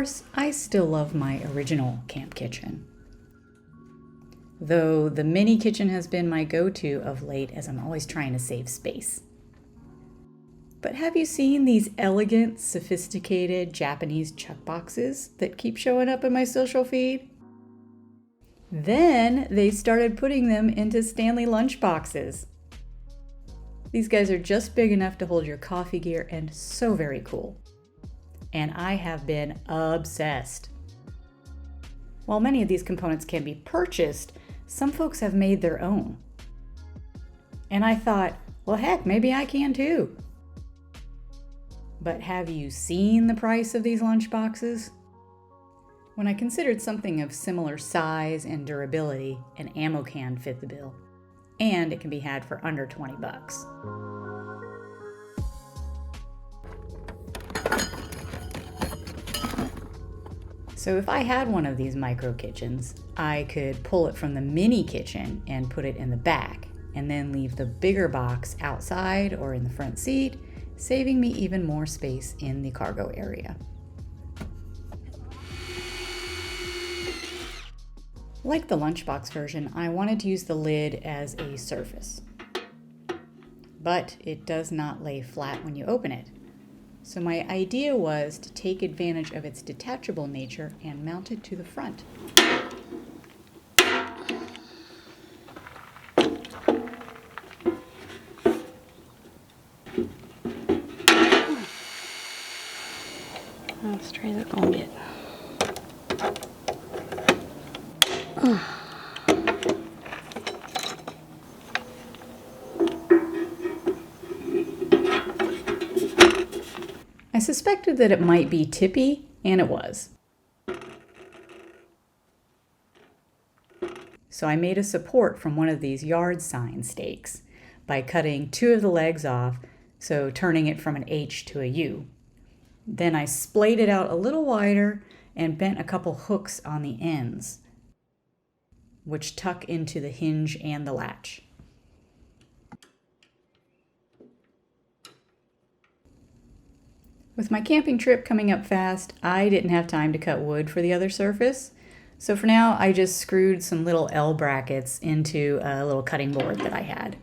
course, I still love my original camp kitchen. Though the mini kitchen has been my go-to of late as I'm always trying to save space. But have you seen these elegant, sophisticated Japanese chuck boxes that keep showing up in my social feed? Then they started putting them into Stanley lunchboxes. These guys are just big enough to hold your coffee gear and so very cool. And I have been obsessed. While many of these components can be purchased, some folks have made their own. And I thought, well, heck, maybe I can too. But have you seen the price of these lunchboxes? When I considered something of similar size and durability, an ammo can fit the bill. And it can be had for under 20 bucks. So if I had one of these micro kitchens, I could pull it from the mini kitchen and put it in the back, and then leave the bigger box outside or in the front seat, saving me even more space in the cargo area. Like the lunchbox version, I wanted to use the lid as a surface. But it does not lay flat when you open it. So my idea was to take advantage of its detachable nature and mount it to the front. How straight is it gonna get? I suspected that it might be tippy, and it was. So I made a support from one of these yard sign stakes by cutting 2 of the legs off, so turning it from an H to a U. Then I splayed it out a little wider and bent a couple hooks on the ends, which tuck into the hinge and the latch. With my camping trip coming up fast, I didn't have time to cut wood for the other surface. So for now, I just screwed some little L brackets into a little cutting board that I had.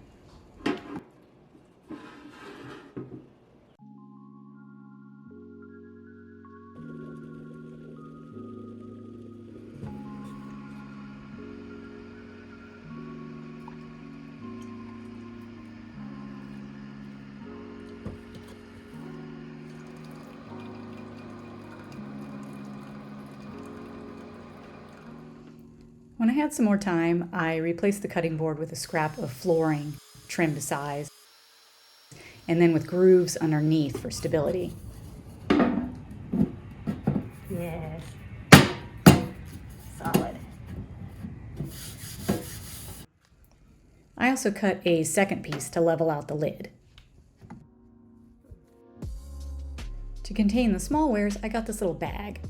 When I had some more time, I replaced the cutting board with a scrap of flooring trimmed to size, and then with grooves underneath for stability. Yes. Solid. I also cut a second piece to level out the lid. To contain the small wares, I got this little bag.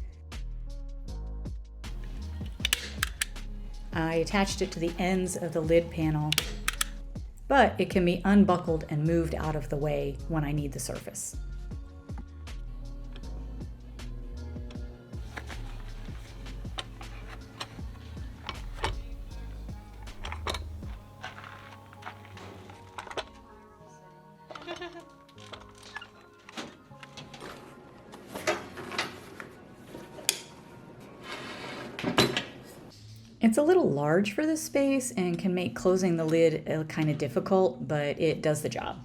I attached it to the ends of the lid panel, but it can be unbuckled and moved out of the way when I need the surface. It's a little large for this space and can make closing the lid kind of difficult, but it does the job.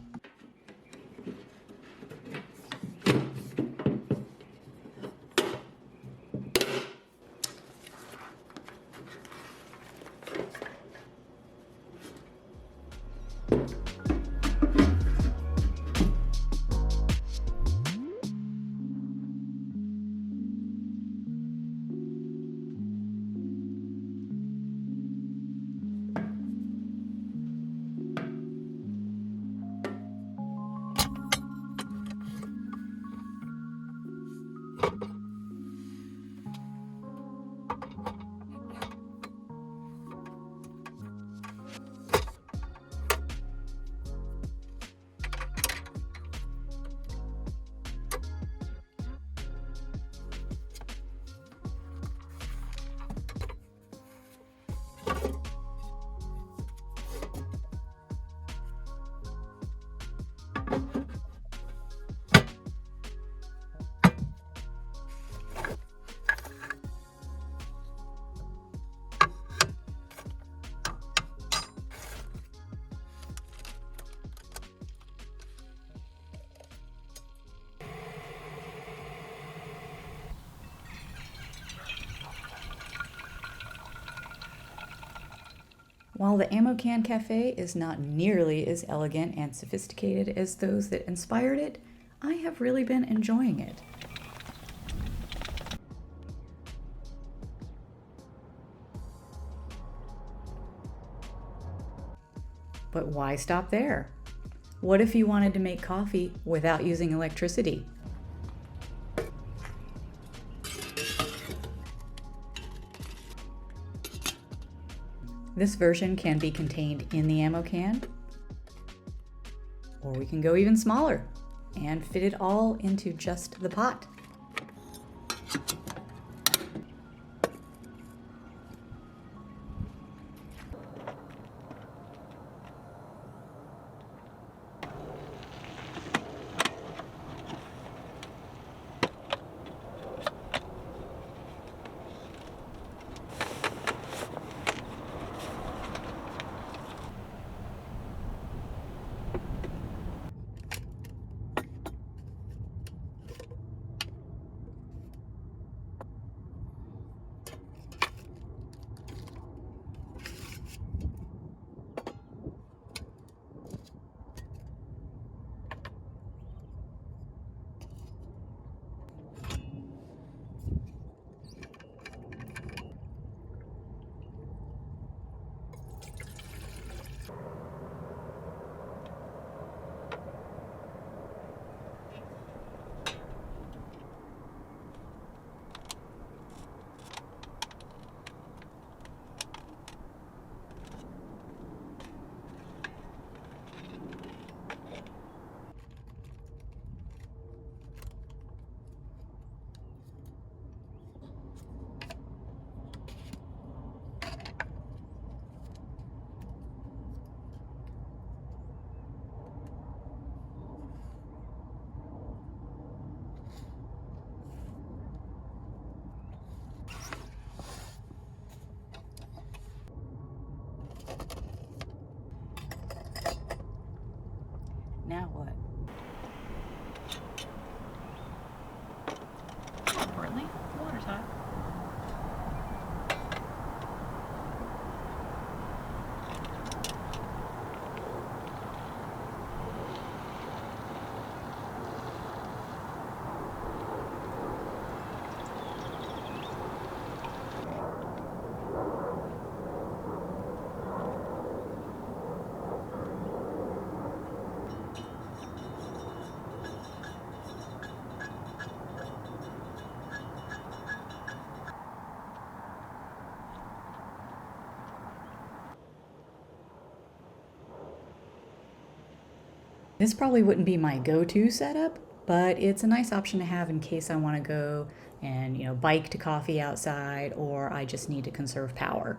While the Amo Can Cafe is not nearly as elegant and sophisticated as those that inspired it, I have really been enjoying it. But why stop there? What if you wanted to make coffee without using electricity? This version can be contained in the Amo Can, or we can go even smaller and fit it all into just the pot. Now what? More importantly, the water's hot. This probably wouldn't be my go-to setup, but it's a nice option to have in case I want to go and, bike to coffee outside, or I just need to conserve power.